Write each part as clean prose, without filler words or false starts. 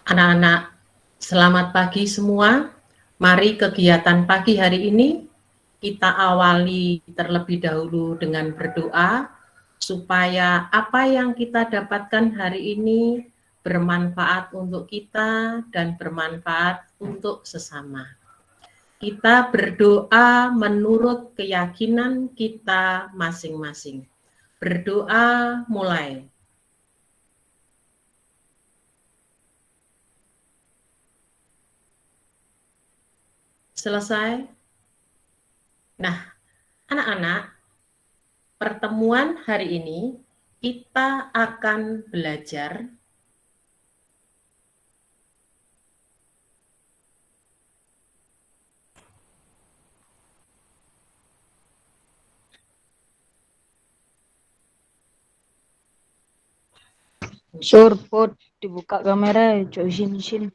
Anak-anak, selamat pagi semua. Mari kegiatan pagi hari ini kita awali terlebih dahulu dengan berdoa supaya apa yang kita dapatkan hari ini bermanfaat untuk kita dan bermanfaat untuk sesama. Kita berdoa menurut keyakinan kita masing-masing. Berdoa mulai. Selesai? Nah, anak-anak, pertemuan hari ini kita akan belajar Surpot dibuka kamera, coba sini.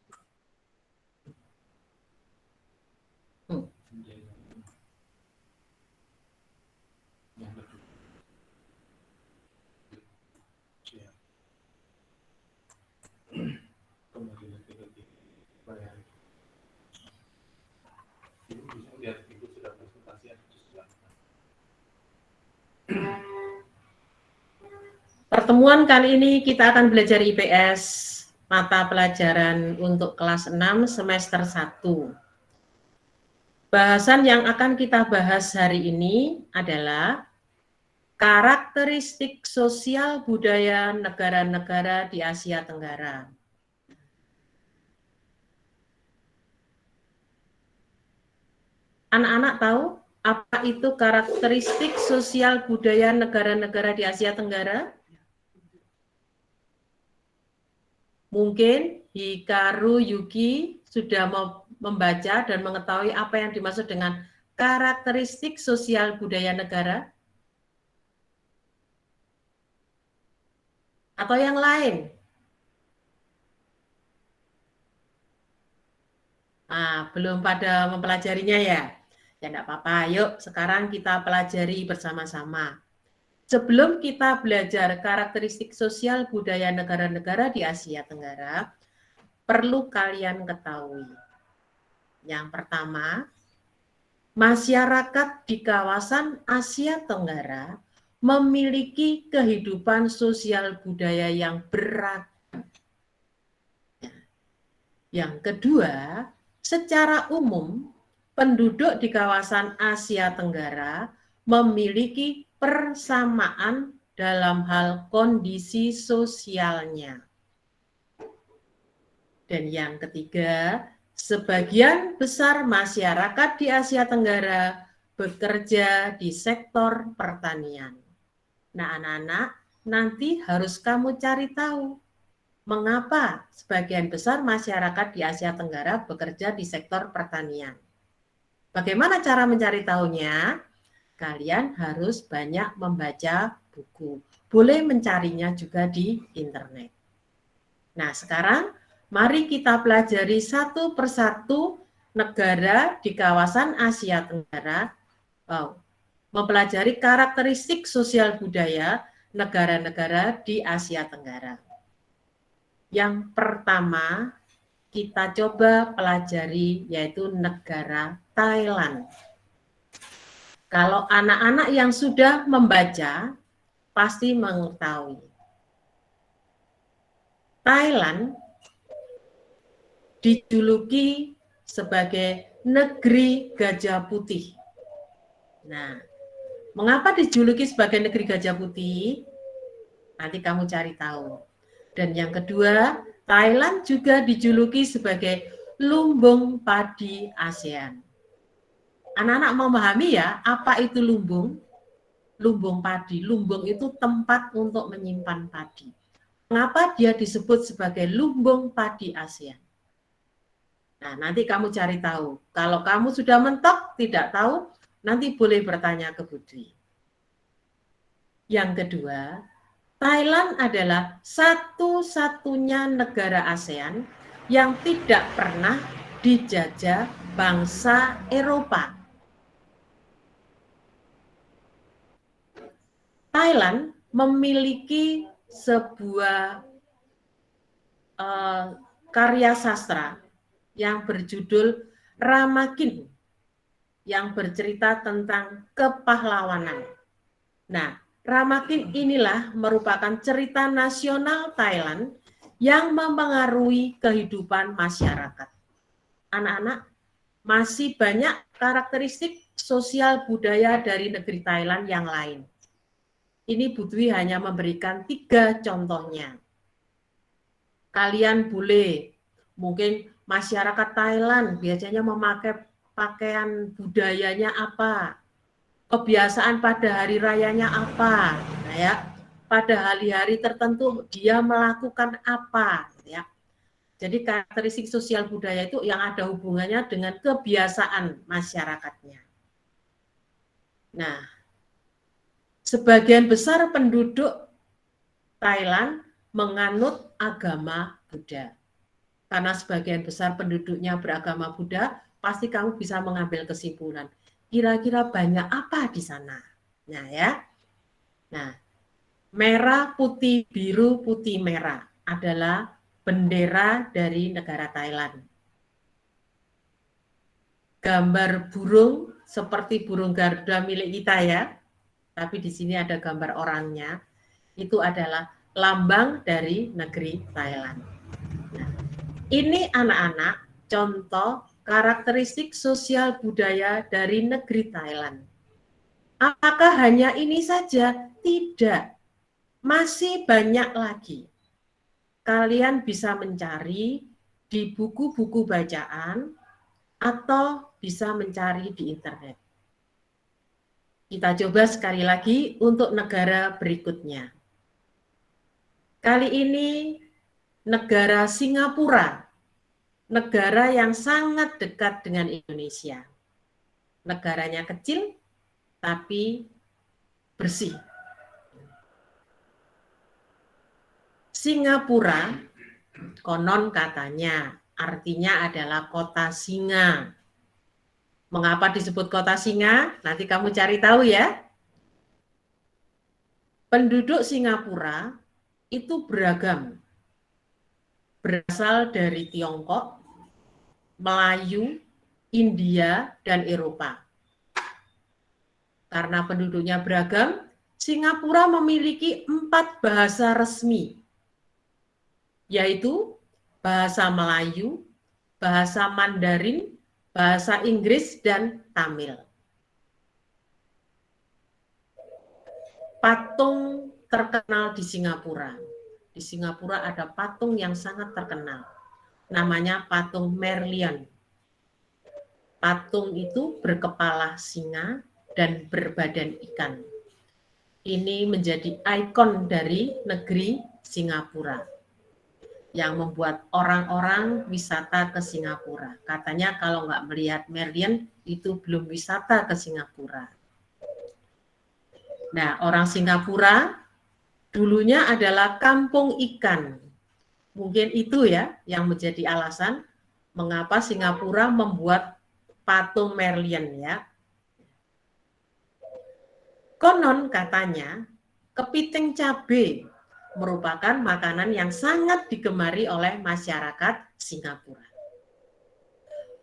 Pertemuan kali ini kita akan belajar IPS mata pelajaran untuk kelas 6 semester 1. Bahasan yang akan kita bahas hari ini adalah karakteristik sosial budaya negara-negara di Asia Tenggara. Anak-anak tahu apa itu karakteristik sosial budaya negara-negara di Asia Tenggara? Mungkin Hikaru Yuki sudah membaca dan mengetahui apa yang dimaksud dengan karakteristik sosial budaya negara? Atau yang lain? Belum pada mempelajarinya ya? Ya enggak apa-apa, yuk sekarang kita pelajari bersama-sama. Sebelum kita belajar karakteristik sosial budaya negara-negara di Asia Tenggara, perlu kalian ketahui. Yang pertama, masyarakat di kawasan Asia Tenggara memiliki kehidupan sosial budaya yang beragam. Yang kedua, secara umum, penduduk di kawasan Asia Tenggara memiliki persamaan dalam hal kondisi sosialnya. Dan yang ketiga, sebagian besar masyarakat di Asia Tenggara bekerja di sektor pertanian. Nah, anak-anak, nanti harus kamu cari tahu mengapa sebagian besar masyarakat di Asia Tenggara bekerja di sektor pertanian. Bagaimana cara mencari tahunya? Kalian harus banyak membaca buku. Boleh mencarinya juga di internet. Nah, sekarang mari kita pelajari satu persatu negara di kawasan Asia Tenggara, mempelajari karakteristik sosial budaya negara-negara di Asia Tenggara. Yang pertama, kita coba pelajari yaitu negara Thailand. Kalau anak-anak yang sudah membaca, pasti mengetahui. Thailand dijuluki sebagai negeri gajah putih. Nah, mengapa dijuluki sebagai negeri gajah putih? Nanti kamu cari tahu. Dan yang kedua, Thailand juga dijuluki sebagai lumbung padi ASEAN. Anak-anak memahami ya, apa itu lumbung? Lumbung padi. Lumbung itu tempat untuk menyimpan padi. Mengapa dia disebut sebagai lumbung padi ASEAN? Nah, nanti kamu cari tahu. Kalau kamu sudah mentok, tidak tahu, nanti boleh bertanya ke Budri. Yang kedua, Thailand adalah satu-satunya negara ASEAN yang tidak pernah dijajah bangsa Eropa. Thailand memiliki sebuah karya sastra yang berjudul Ramakin, yang bercerita tentang kepahlawanan. Nah, Ramakin inilah merupakan cerita nasional Thailand yang mempengaruhi kehidupan masyarakat. Anak-anak, masih banyak karakteristik sosial budaya dari negeri Thailand yang lain. Ini Bu Dwi hanya memberikan 3 contohnya. Kalian boleh, mungkin masyarakat Thailand biasanya memakai pakaian budayanya apa, kebiasaan pada hari rayanya apa, nah ya, pada hari-hari tertentu dia melakukan apa, ya. Jadi karakteristik sosial budaya itu yang ada hubungannya dengan kebiasaan masyarakatnya. Nah, sebagian besar penduduk Thailand menganut agama Buddha. Karena sebagian besar penduduknya beragama Buddha, pasti kamu bisa mengambil kesimpulan. Kira-kira banyak apa di sana? Nah ya. Nah, merah, putih, biru, putih, merah adalah bendera dari negara Thailand. Gambar burung seperti burung Garuda milik kita ya, tapi di sini ada gambar orangnya. Itu adalah lambang dari negeri Thailand. Nah, ini anak-anak contoh karakteristik sosial budaya dari negeri Thailand. Apakah hanya ini saja? Tidak. Masih banyak lagi. Kalian bisa mencari di buku-buku bacaan atau bisa mencari di internet. Kita coba sekali lagi untuk negara berikutnya. Kali ini negara Singapura, negara yang sangat dekat dengan Indonesia. Negaranya kecil, tapi bersih. Singapura, konon katanya, artinya adalah kota singa. Mengapa disebut kota singa? Nanti kamu cari tahu ya. Penduduk Singapura itu beragam. Berasal dari Tiongkok, Melayu, India, dan Eropa. Karena penduduknya beragam, Singapura memiliki 4 bahasa resmi, yaitu bahasa Melayu, bahasa Mandarin, bahasa Inggris, dan Tamil. Patung terkenal di Singapura. Di Singapura ada patung yang sangat terkenal. Namanya patung Merlion. Patung itu berkepala singa dan berbadan ikan. Ini menjadi ikon dari negeri Singapura yang membuat orang-orang wisata ke Singapura. Katanya kalau nggak melihat Merlion itu belum wisata ke Singapura. Nah, orang Singapura dulunya adalah kampung ikan. Mungkin itu ya yang menjadi alasan mengapa Singapura membuat patung Merlion ya. Konon katanya kepiting cabai merupakan makanan yang sangat digemari oleh masyarakat Singapura.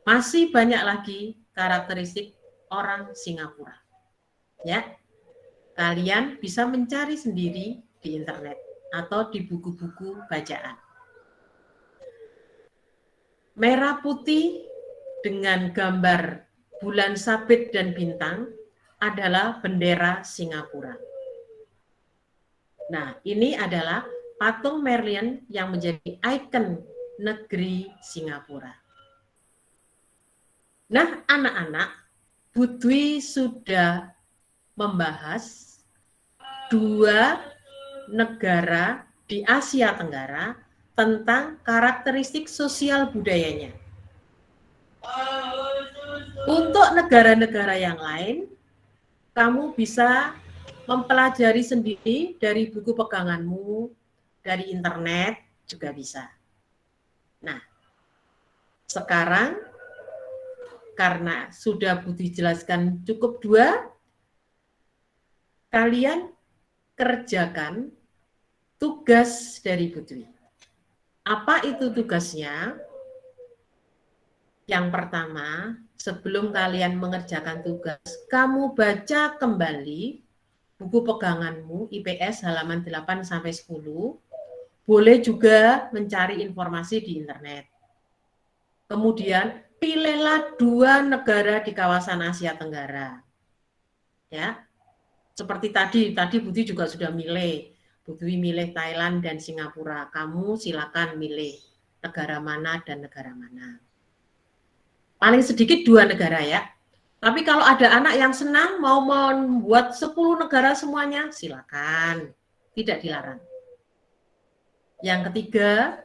Masih banyak lagi karakteristik orang Singapura. Ya. Kalian bisa mencari sendiri di internet atau di buku-buku bacaan. Merah putih dengan gambar bulan sabit dan bintang adalah bendera Singapura. Nah, ini adalah patung Merlion yang menjadi ikon negeri Singapura. Nah, anak-anak, Bu Dwi sudah membahas 2 negara di Asia Tenggara tentang karakteristik sosial budayanya. Untuk negara-negara yang lain, kamu bisa mempelajari sendiri dari buku peganganmu, dari internet juga bisa. Nah, sekarang karena sudah Budi jelaskan cukup 2, kalian kerjakan tugas dari Putri. Apa itu tugasnya? Yang pertama, sebelum kalian mengerjakan tugas, kamu baca kembali buku peganganmu IPS halaman 8 sampai 10. Boleh juga mencari informasi di internet. Kemudian pilihlah 2 negara di kawasan Asia Tenggara. Ya. Seperti tadi Budi juga sudah milih. Budi milih Thailand dan Singapura. Kamu silakan milih negara mana dan negara mana. Paling sedikit 2 negara ya. Tapi kalau ada anak yang senang mau membuat 10 negara semuanya, silakan. Tidak dilarang. Yang ketiga,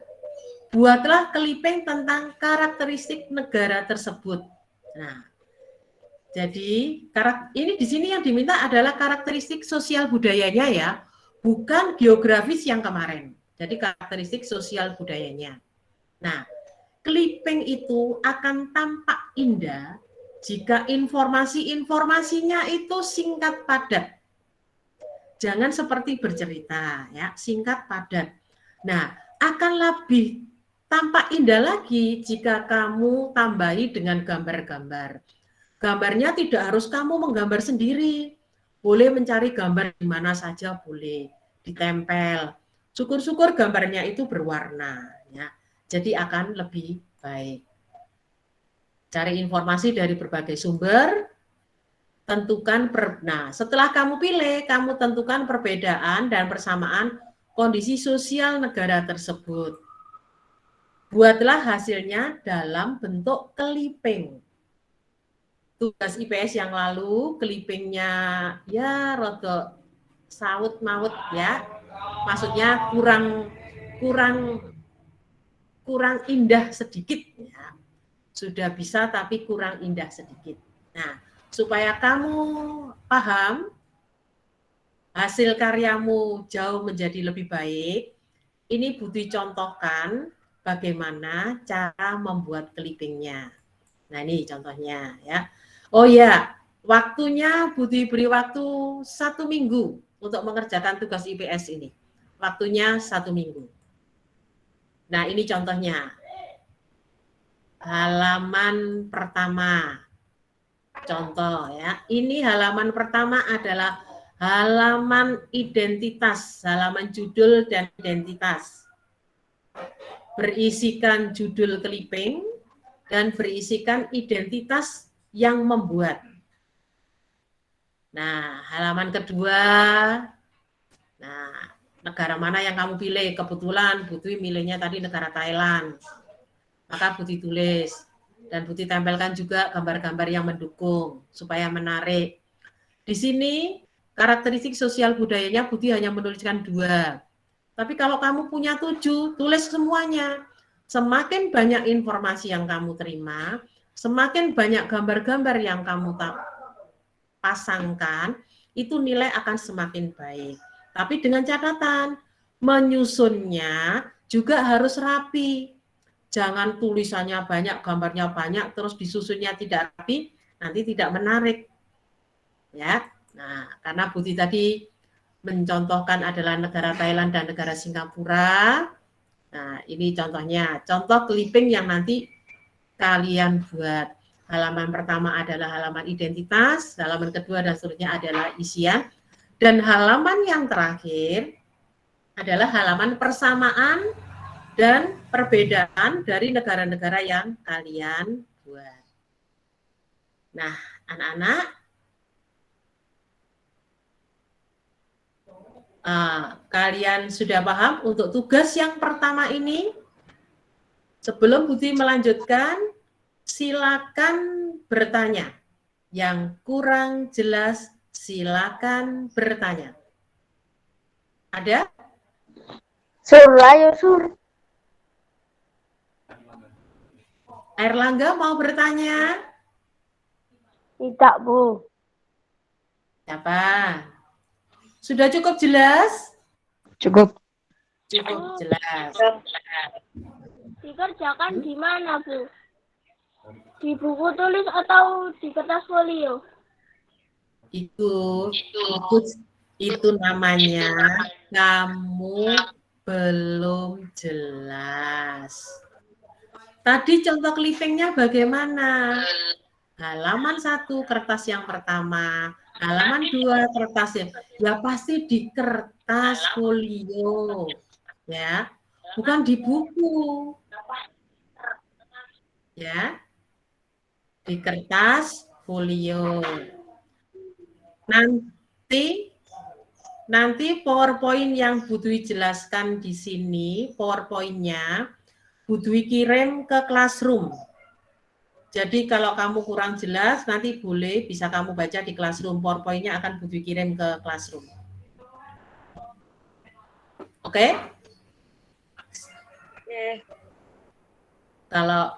buatlah clipping tentang karakteristik negara tersebut. Nah, jadi ini di sini yang diminta adalah karakteristik sosial budayanya ya, bukan geografis yang kemarin. Jadi karakteristik sosial budayanya. Nah, clipping itu akan tampak indah jika informasinya itu singkat padat. Jangan seperti bercerita ya, singkat padat. Nah, akan lebih tampak indah lagi jika kamu tambahi dengan gambar-gambar. Gambarnya tidak harus kamu menggambar sendiri. Boleh mencari gambar di mana saja boleh, ditempel. Syukur-syukur gambarnya itu berwarna ya. Jadi akan lebih baik. Cari informasi dari berbagai sumber, tentukan setelah kamu pilih, kamu tentukan perbedaan dan persamaan kondisi sosial negara tersebut. Buatlah hasilnya dalam bentuk clipping. Tugas IPS yang lalu clippingnya ya rada saut maut ya, maksudnya kurang indah sedikit ya. Sudah bisa tapi kurang indah sedikit. Nah, supaya kamu paham hasil karyamu jauh menjadi lebih baik, ini Budi contohkan bagaimana cara membuat clippingnya. Nah, ini contohnya ya. Oh ya, waktunya Budi beri waktu 1 minggu untuk mengerjakan tugas IPS ini. Waktunya 1 minggu. Nah, ini contohnya. Halaman pertama. Contoh ya. Ini halaman pertama adalah halaman identitas, halaman judul dan identitas. Berisikan judul clipping dan berisikan identitas yang membuat. Nah, halaman kedua, nah, negara mana yang kamu pilih? Kebetulan Budi milihnya tadi negara Thailand. Maka Budi tulis, dan Budi tempelkan juga gambar-gambar yang mendukung, supaya menarik. Di sini, karakteristik sosial budayanya Budi hanya menuliskan 2. Tapi kalau kamu punya 7, tulis semuanya. Semakin banyak informasi yang kamu terima, semakin banyak gambar-gambar yang kamu pasangkan, itu nilai akan semakin baik. Tapi dengan catatan, menyusunnya juga harus rapi. Jangan tulisannya banyak, gambarnya banyak, terus disusunnya tidak rapi, nanti tidak menarik. Ya, nah karena Budi tadi mencontohkan adalah negara Thailand dan negara Singapura. Nah, ini contohnya, contoh clipping yang nanti kalian buat. Halaman pertama adalah halaman identitas, halaman kedua dan seterusnya adalah isian, dan halaman yang terakhir adalah halaman persamaan dan perbedaan dari negara-negara yang kalian buat. Nah, anak-anak, kalian sudah paham untuk tugas yang pertama ini? Sebelum Budi melanjutkan, silakan bertanya. Yang kurang jelas, silakan bertanya. Ada? Sur, ayo Sur. Airlangga mau bertanya? Tidak, Bu. Siapa? Sudah cukup jelas? Cukup. Cukup jelas. Dikerjakan di mana, Bu? Di buku tulis atau di kertas folio? Itu namanya kamu Belum jelas. Tadi contoh clippingnya bagaimana? Halaman 1 kertas yang pertama, halaman 2 kertas ya pasti di kertas folio, ya, bukan di buku, ya, di kertas folio. Nanti PowerPoint yang Budwi jelaskan di sini, PowerPoint-nya Budwi kirim ke Classroom. Jadi kalau kamu kurang jelas, nanti boleh bisa kamu baca di Classroom. PowerPoint-nya akan Budwi kirim ke Classroom. Oke? Oke. Kalau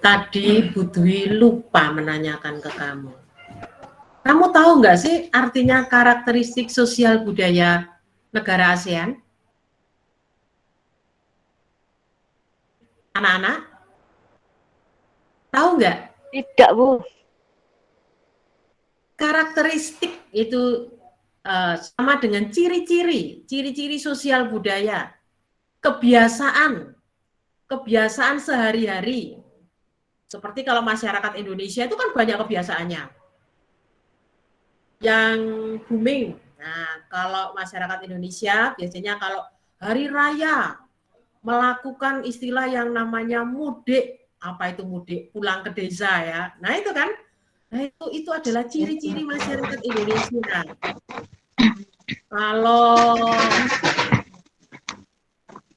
tadi Budwi lupa menanyakan ke kamu. Kamu tahu nggak sih artinya karakteristik sosial budaya negara ASEAN? Anak-anak? Tahu nggak? Tidak, Bu. Karakteristik itu sama dengan ciri-ciri sosial budaya, kebiasaan sehari-hari. Seperti kalau masyarakat Indonesia itu kan banyak kebiasaannya yang booming. Nah, kalau masyarakat Indonesia biasanya kalau hari raya melakukan istilah yang namanya mudik. Apa itu mudik? Pulang ke desa ya. Nah, itu kan. Nah, itu adalah ciri-ciri masyarakat Indonesia. Kalau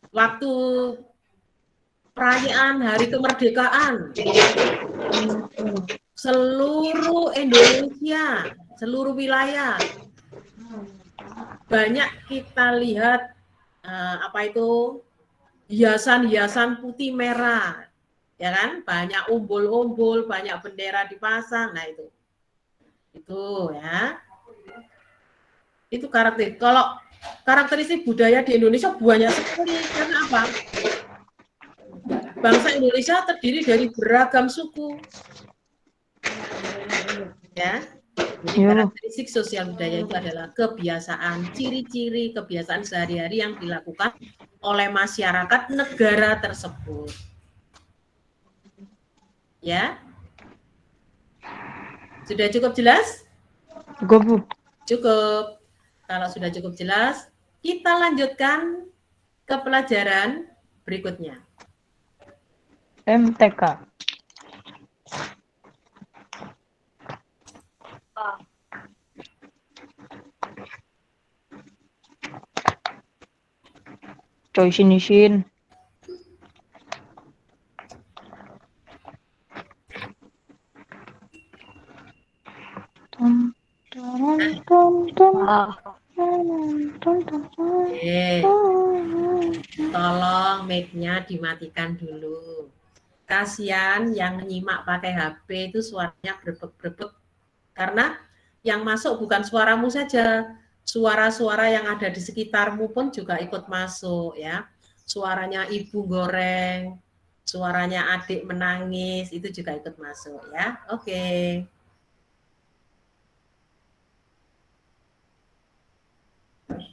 waktu perayaan Hari Kemerdekaan, seluruh Indonesia, seluruh wilayah, banyak kita lihat hiasan-hiasan putih merah, ya kan? Banyak umbul-umbul, banyak bendera dipasang. Nah itu ya. Itu karakteristik. Kalau karakteristik budaya di Indonesia banyak sekali. Karena apa? Bangsa Indonesia terdiri dari beragam suku. Ya. Jadi karakteristik sosial budaya itu adalah kebiasaan, ciri-ciri kebiasaan sehari-hari yang dilakukan oleh masyarakat negara tersebut. Ya. Sudah cukup jelas? Cukup, Bu. Cukup. Kalau sudah cukup jelas, kita lanjutkan ke pelajaran berikutnya. MTK. Choi Shin. Tolong mic-nya dimatikan dulu. Kasihan yang nyimak pakai HP itu suaranya brebek-brebek. Karena yang masuk bukan suaramu saja, suara-suara yang ada di sekitarmu pun juga ikut masuk ya. Suaranya ibu goreng, suaranya adik menangis, itu juga ikut masuk ya. Oke.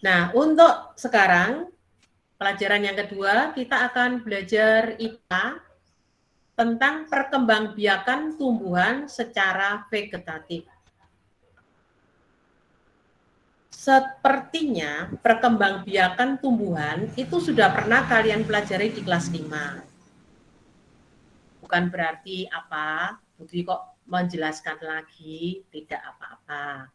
Nah, untuk sekarang pelajaran yang kedua, kita akan belajar IPA tentang perkembangbiakan tumbuhan secara vegetatif. Sepertinya perkembangbiakan tumbuhan itu sudah pernah kalian pelajari di kelas 5. Bukan berarti apa, Budwi kok menjelaskan lagi, tidak apa-apa.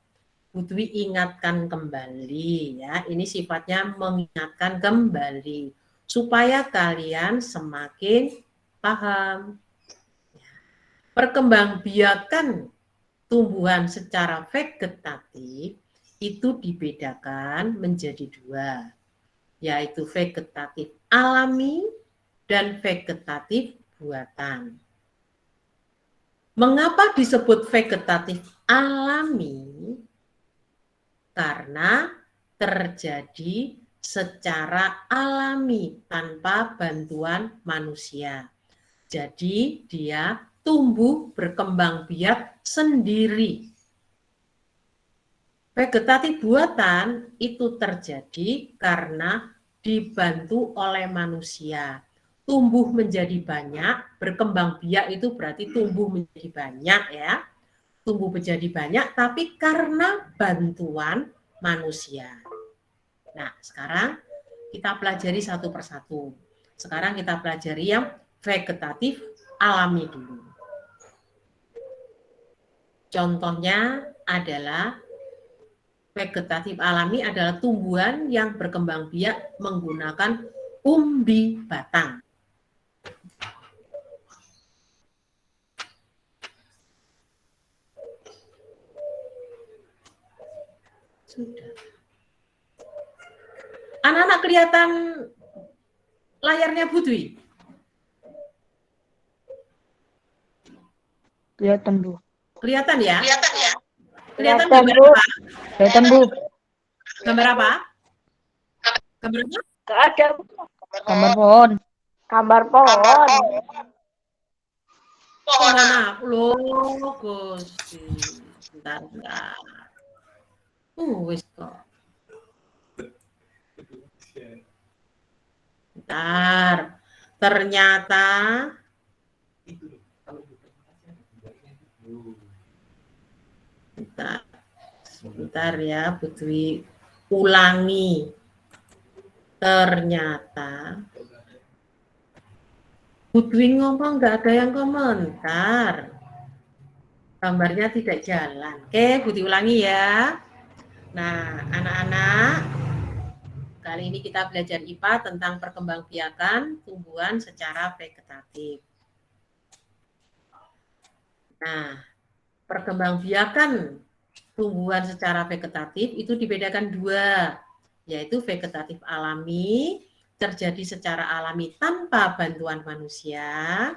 Budwi ingatkan kembali ya, ini sifatnya mengingatkan kembali supaya kalian semakin paham. Perkembangbiakan tumbuhan secara vegetatif itu dibedakan menjadi 2, yaitu vegetatif alami dan vegetatif buatan. Mengapa disebut vegetatif alami? Karena terjadi secara alami tanpa bantuan manusia. Jadi dia tumbuh berkembang biak sendiri. Vegetatif buatan itu terjadi karena dibantu oleh manusia. Tumbuh menjadi banyak, berkembang biak itu berarti tumbuh menjadi banyak ya. Tumbuh menjadi banyak tapi karena bantuan manusia. Nah, sekarang kita pelajari satu persatu. Sekarang kita pelajari yang vegetatif alami dulu. Contohnya adalah vegetatif alami adalah tumbuhan yang berkembang biak menggunakan umbi batang. Sudah. Anak-anak kelihatan layarnya Bu Dwi? Kelihatan, Bu. Kelihatan ya? Kelihatan ya? Kelihatan Kelihatan, gambar Bu. apa? Kelihatan, Bu. Gambar apa? Gambar apa? Gak ada. Gambar pohon. Gambar pohon. Pohon apa? Loh, Gusti. Bentar. Wis kok. Bentar. Ternyata Sebentar ya, Putri ulangi. Ternyata Putri ngomong nggak ada yang komentar. Gambarnya tidak jalan. Oke, Putri ulangi ya. Nah, anak-anak, kali ini kita belajar IPA tentang perkembangbiakan tumbuhan secara vegetatif. Nah, perkembangbiakan tumbuhan secara vegetatif itu dibedakan dua, yaitu vegetatif alami, terjadi secara alami tanpa bantuan manusia,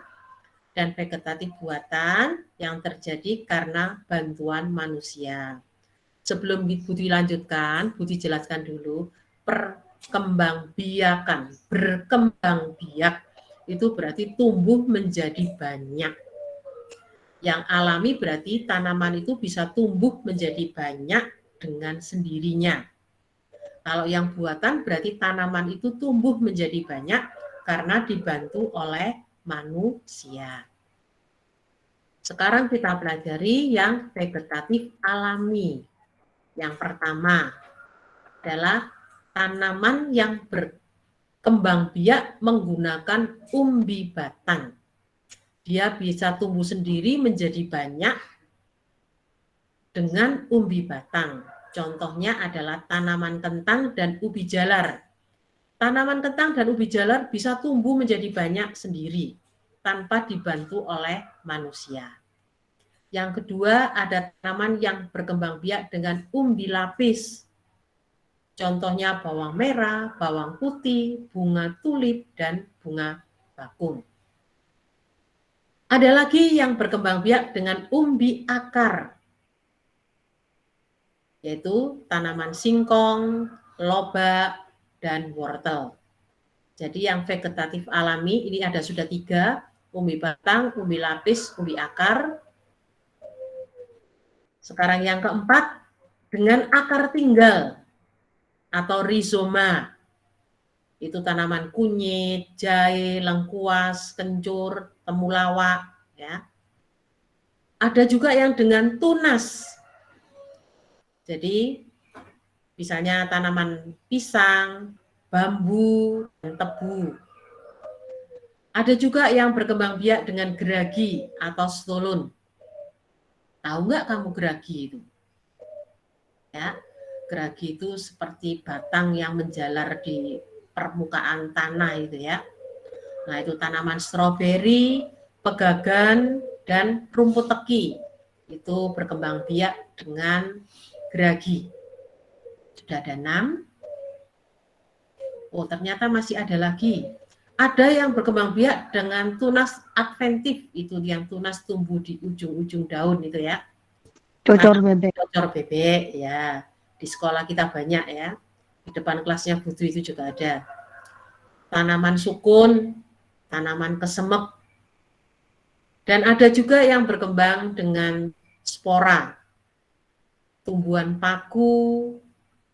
dan vegetatif buatan yang terjadi karena bantuan manusia. Sebelum Budi lanjutkan, Budi jelaskan dulu perkembangbiakan. Berkembang biak itu berarti tumbuh menjadi banyak. Yang alami berarti tanaman itu bisa tumbuh menjadi banyak dengan sendirinya. Kalau yang buatan berarti tanaman itu tumbuh menjadi banyak karena dibantu oleh manusia. Sekarang kita pelajari yang vegetatif alami. Yang pertama adalah tanaman yang berkembang biak menggunakan umbi batang. Dia bisa tumbuh sendiri menjadi banyak dengan umbi batang. Contohnya adalah tanaman kentang dan ubi jalar. Tanaman kentang dan ubi jalar bisa tumbuh menjadi banyak sendiri tanpa dibantu oleh manusia. Yang kedua ada tanaman yang berkembang biak dengan umbi lapis. Contohnya bawang merah, bawang putih, bunga tulip, dan bunga bakung. Ada lagi yang berkembang biak dengan umbi akar, yaitu tanaman singkong, lobak, dan wortel. Jadi yang vegetatif alami ini ada sudah 3, umbi batang, umbi lapis, umbi akar. Sekarang yang keempat, dengan akar tinggal atau rizoma. Itu tanaman kunyit, jahe, lengkuas, kencur, temulawak. Ya. Ada juga yang dengan tunas. Jadi misalnya tanaman pisang, bambu, dan tebu. Ada juga yang berkembang biak dengan geragi atau stolon. Tahu nggak kamu geragi itu? Ya, geragi itu seperti batang yang menjalar di permukaan tanah itu ya. Nah itu tanaman stroberi, pegagan, dan rumput teki. Itu berkembang biak dengan geragi. Sudah ada 6. Oh ternyata masih ada lagi. Ada yang berkembang biak dengan tunas adventif, itu yang tunas tumbuh di ujung-ujung daun itu ya. Cocor bebek. Cocor bebek ya. Di sekolah kita banyak ya. Di depan kelasnya Budu itu juga ada. Tanaman sukun, tanaman kesemek, dan ada juga yang berkembang dengan spora, tumbuhan paku,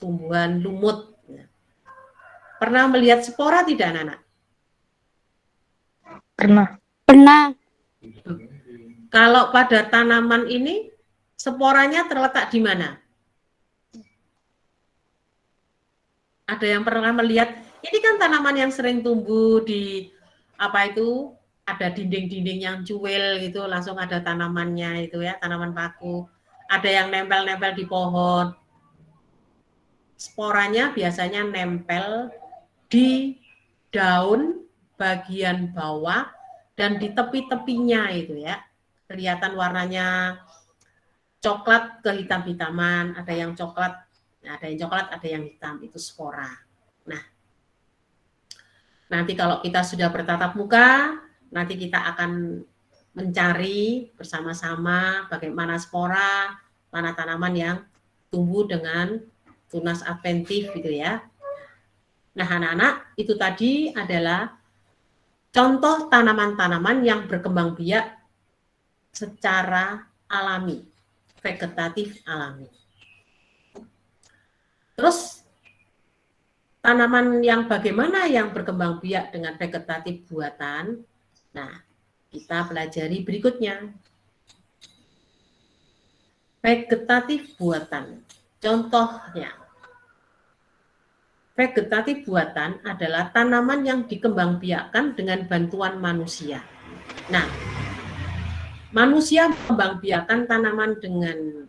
tumbuhan lumut. Pernah melihat spora tidak, anak-anak? Pernah. Pernah. Kalau pada tanaman ini, sporanya terletak di mana? Ada yang pernah melihat? Ini kan tanaman yang sering tumbuh di apa itu? Ada dinding-dinding yang cuil gitu, langsung ada tanamannya itu ya, tanaman paku. Ada yang nempel-nempel di pohon. Sporanya biasanya nempel di daun bagian bawah dan di tepi-tepinya itu ya. Kelihatan warnanya coklat ke hitam-hitaman, ada yang coklat, ada yang hitam, itu spora. Nah, nanti kalau kita sudah bertatap muka, nanti kita akan mencari bersama-sama bagaimana spora, mana tanaman yang tumbuh dengan tunas adventif gitu ya. Nah, anak-anak, itu tadi adalah contoh tanaman-tanaman yang berkembang biak secara alami, vegetatif alami. Terus tanaman yang bagaimana yang berkembang biak dengan vegetatif buatan? Nah, kita pelajari berikutnya. Vegetatif buatan. Contohnya, vegetatif buatan adalah tanaman yang dikembangbiakkan dengan bantuan manusia. Nah, manusia mengembangbiakkan tanaman dengan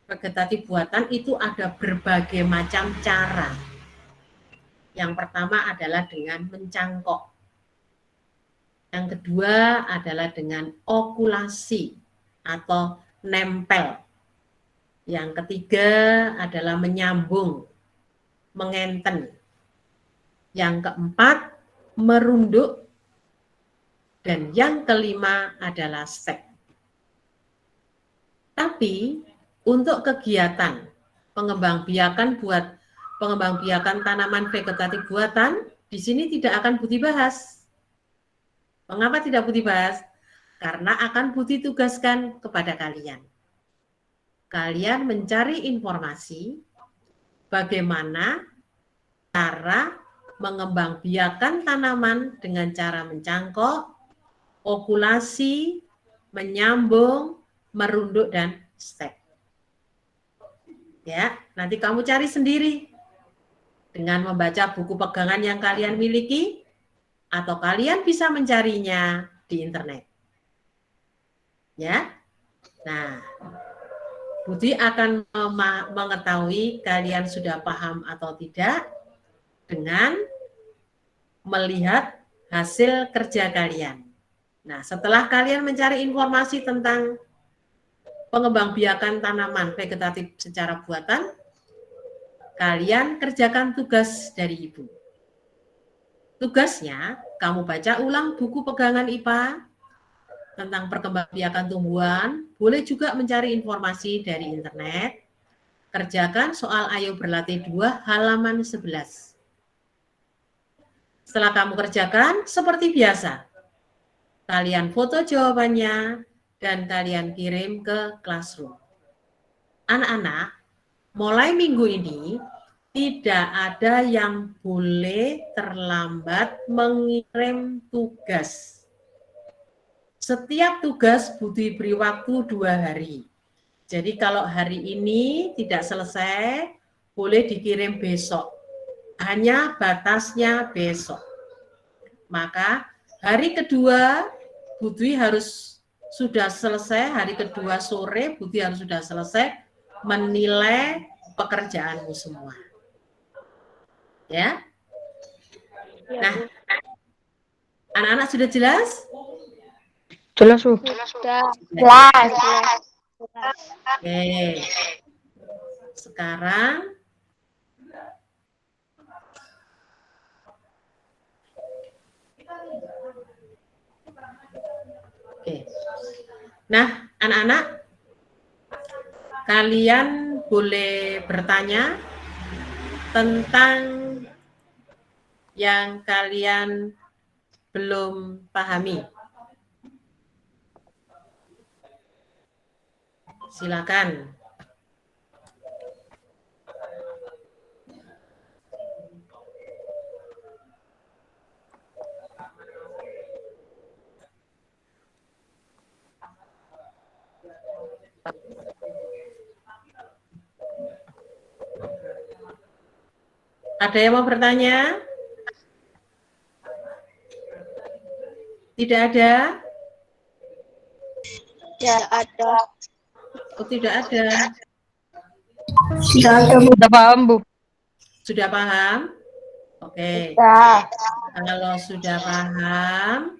vegetatif buatan itu ada berbagai macam cara. Yang pertama adalah dengan mencangkok. Yang kedua adalah dengan okulasi atau nempel. Yang ketiga adalah menyambung, mengenten. Yang keempat, merunduk. Dan yang kelima adalah stek. Tapi untuk kegiatan pengembangbiakan tanaman vegetatif buatan, di sini tidak akan Budi bahas. Mengapa tidak Budi bahas? Karena akan Budi tugaskan kepada kalian. Kalian mencari informasi bagaimana cara mengembangbiakan tanaman dengan cara mencangkok, okulasi, menyambung, merunduk, dan stek. Ya, nanti kamu cari sendiri dengan membaca buku pegangan yang kalian miliki, atau kalian bisa mencarinya di internet. Ya, nah, Budi akan mengetahui kalian sudah paham atau tidak dengan melihat hasil kerja kalian. Nah, setelah kalian mencari informasi tentang pengembangbiakan tanaman vegetatif secara buatan, kalian kerjakan tugas dari Ibu. Tugasnya, kamu baca ulang buku pegangan IPA tentang perkembangbiakan tumbuhan, boleh juga mencari informasi dari internet. Kerjakan soal Ayo Berlatih 2 halaman 11. Setelah kamu kerjakan, seperti biasa, kalian foto jawabannya dan kalian kirim ke Classroom. Anak-anak, mulai minggu ini tidak ada yang boleh terlambat mengirim tugas. Setiap tugas Budi beri waktu 2 hari. Jadi kalau hari ini tidak selesai, boleh dikirim besok. Hanya batasnya besok. Maka hari kedua Budi harus sudah selesai, hari kedua sore Budi harus sudah selesai menilai pekerjaanmu semua. Ya. Nah, anak-anak sudah jelas? Jelas, Bu. Jelas. Oke. Sekarang Nah, anak-anak, kalian boleh bertanya tentang yang kalian belum pahami. Silakan. Ada yang mau bertanya? Tidak ada? Ya, ada. Oh, tidak ada. Sudah paham, Bu. Sudah paham? Oke. Ya. Kalau sudah paham,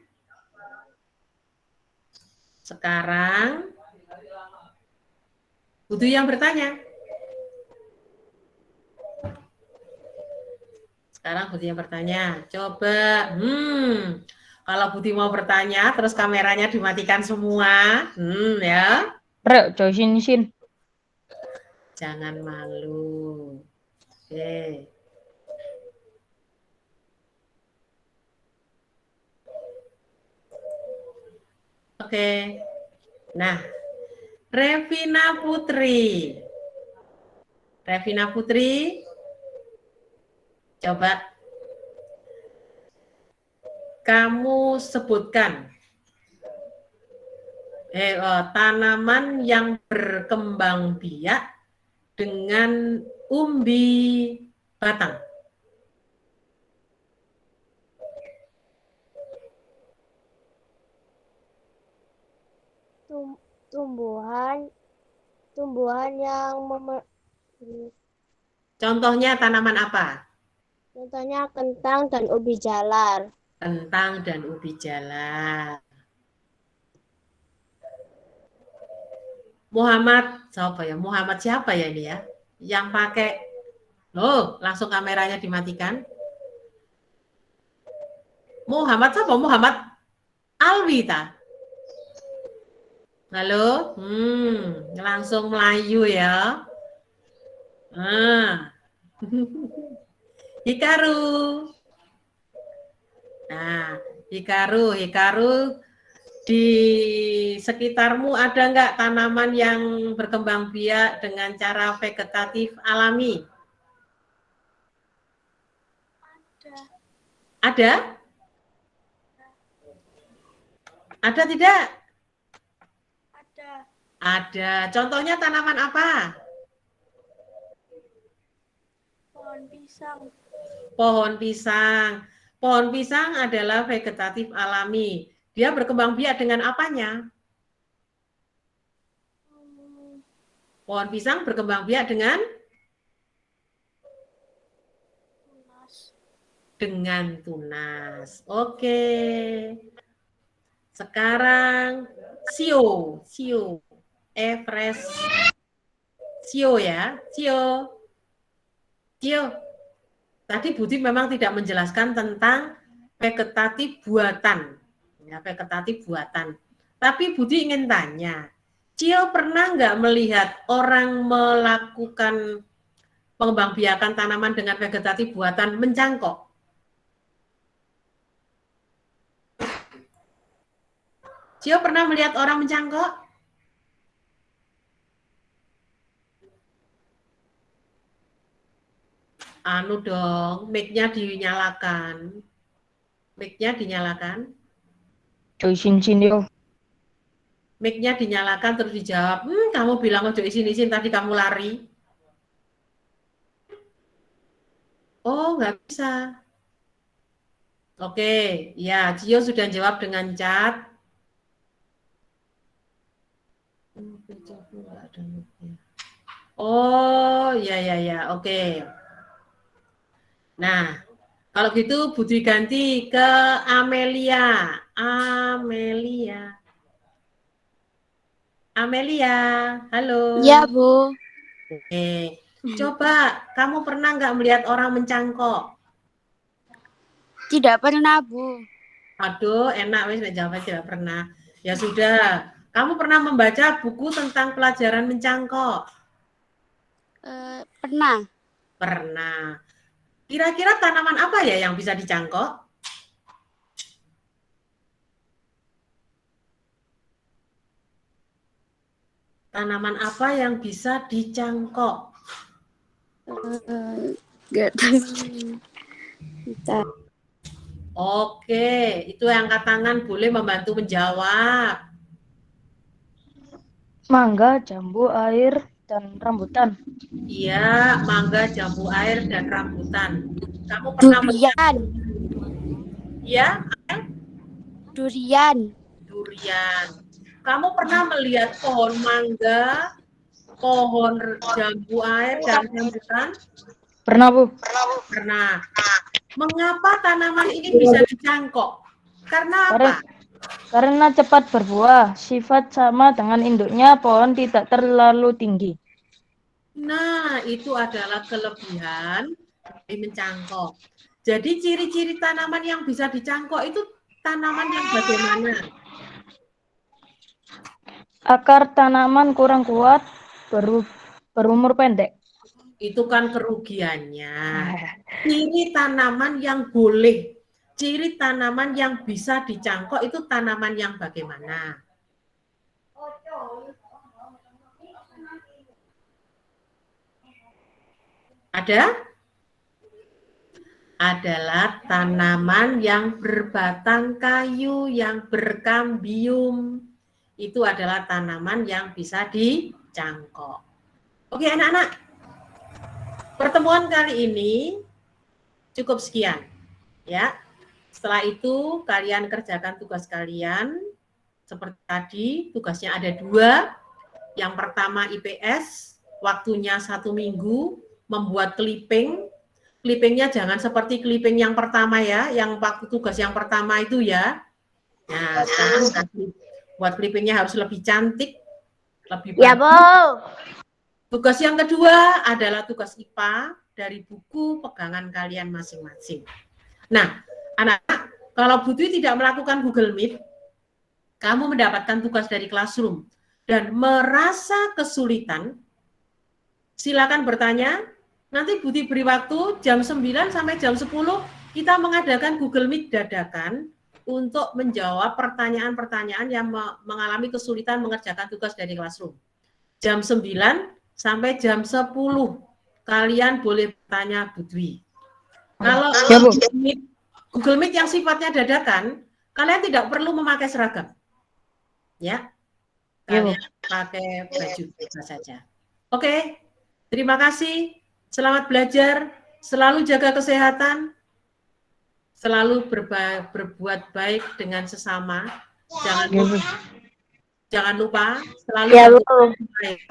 sekarang Budi yang bertanya. Sekarang Budi yang bertanya. Coba, kalau Budi mau bertanya, terus kameranya dimatikan semua, ya. Rek, coy sin. Jangan malu. Oke. Oke. Nah, Revina Putri. Revina Putri, coba kamu sebutkan tanaman yang berkembang biak dengan umbi batang. Tumbuhan yang Contohnya tanaman apa? contohnya kentang dan ubi jalar. Kentang dan ubi jalar. Muhammad siapa ya? Muhammad siapa ya ini ya? Yang pakai langsung kameranya dimatikan. Muhammad siapa? Muhammad Alwita. Halo? Langsung Melayu ya. Hikaru. Nah, Hikaru di sekitarmu ada nggak tanaman yang berkembang biak dengan cara vegetatif alami? Ada? Ada tidak? Ada. Contohnya tanaman apa? Pohon pisang. Pohon pisang. Pohon pisang adalah vegetatif alami. Dia berkembang biak dengan apanya? Pohon pisang berkembang biak dengan? Dengan tunas. Oke. Sekarang sio. Sio ya. Sio. Tadi Budi memang tidak menjelaskan tentang vegetatif buatan. Ya, vegetatif buatan. Tapi Budi ingin tanya, Cio pernah nggak melihat orang melakukan pengembangbiakan tanaman dengan vegetatif buatan mencangkok? Cio pernah melihat orang mencangkok? Anu dong, mic-nya dinyalakan. Mic-nya dinyalakan. Coy sin yo. Mic-nya dinyalakan terus dijawab, kamu bilang ojo isin-isin tadi kamu lari. Oh, nggak bisa. Oke, ya, Cio sudah jawab dengan chat. Oh, ya, oke. Nah, kalau gitu Budi ganti ke Amelia. Amelia, halo. Ya, Bu. Oke, coba kamu pernah nggak melihat orang mencangkok? Tidak pernah, Bu. Aduh, enak wis jawabnya tidak pernah. Ya sudah, Kamu pernah membaca buku tentang pelajaran mencangkok? Pernah. Pernah. Kira-kira tanaman apa ya yang bisa dicangkok? Tanaman apa yang bisa dicangkok? Gak tahu. Bisa. Oke, itu yang angkat tangan boleh membantu menjawab. Mangga, jambu, air, dan rambutan. Iya, mangga, jambu air, dan rambutan. Kamu pernah Durian. ya, Durian. durian. Kamu pernah melihat pohon mangga, pohon jambu air, dan rambutan? Pernah, Bu. Pernah. Mengapa tanaman ini bisa dicangkok? Karena apa? Karena cepat berbuah, sifat sama dengan induknya, pohon tidak terlalu tinggi. Nah, itu adalah kelebihan dari mencangkok. Jadi ciri-ciri tanaman yang bisa dicangkok itu tanaman yang bagaimana? Akar tanaman kurang kuat, berumur pendek. Itu kan kerugiannya. Ciri tanaman yang boleh, ciri tanaman yang bisa dicangkok itu tanaman yang bagaimana? Ada? Adalah tanaman yang berbatang kayu, yang berkambium. Itu adalah tanaman yang bisa dicangkok. Oke anak-anak, pertemuan kali ini cukup sekian. Ya, setelah itu kalian kerjakan tugas kalian. Seperti tadi, tugasnya ada 2. Yang pertama IPS, waktunya 1 minggu, membuat clipping. Clippingnya jangan seperti clipping yang pertama ya, yang waktu tugas yang pertama itu ya. Nah, sekarang buat clippingnya harus lebih cantik, lebih bagus. Ya, Bu. Tugas yang kedua adalah tugas IPA dari buku pegangan kalian masing-masing. Nah, anak-anak, kalau Bu Dwi tidak melakukan Google Meet, kamu mendapatkan tugas dari Classroom dan merasa kesulitan, silakan bertanya. Nanti Bu Dwi beri waktu jam 9 sampai jam 10 kita mengadakan Google Meet dadakan untuk menjawab pertanyaan-pertanyaan yang mengalami kesulitan mengerjakan tugas dari Classroom. Jam 9 sampai jam 10 kalian boleh bertanya Bu Dwi. Kalau Ya, Bu. Google Meet yang sifatnya dadakan, kalian tidak perlu memakai seragam. Ya. Kalian pakai baju biasa saja. Oke. Terima kasih. Selamat belajar. Selalu jaga kesehatan. Selalu berbuat baik dengan sesama. Jangan lupa selalu baik.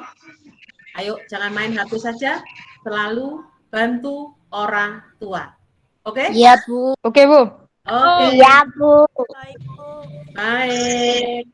Ayo, jangan main HP saja. Selalu bantu orang tua. Oke? Iya, Bu. Oke, Bu. Oke. Iya, Bu. Baik.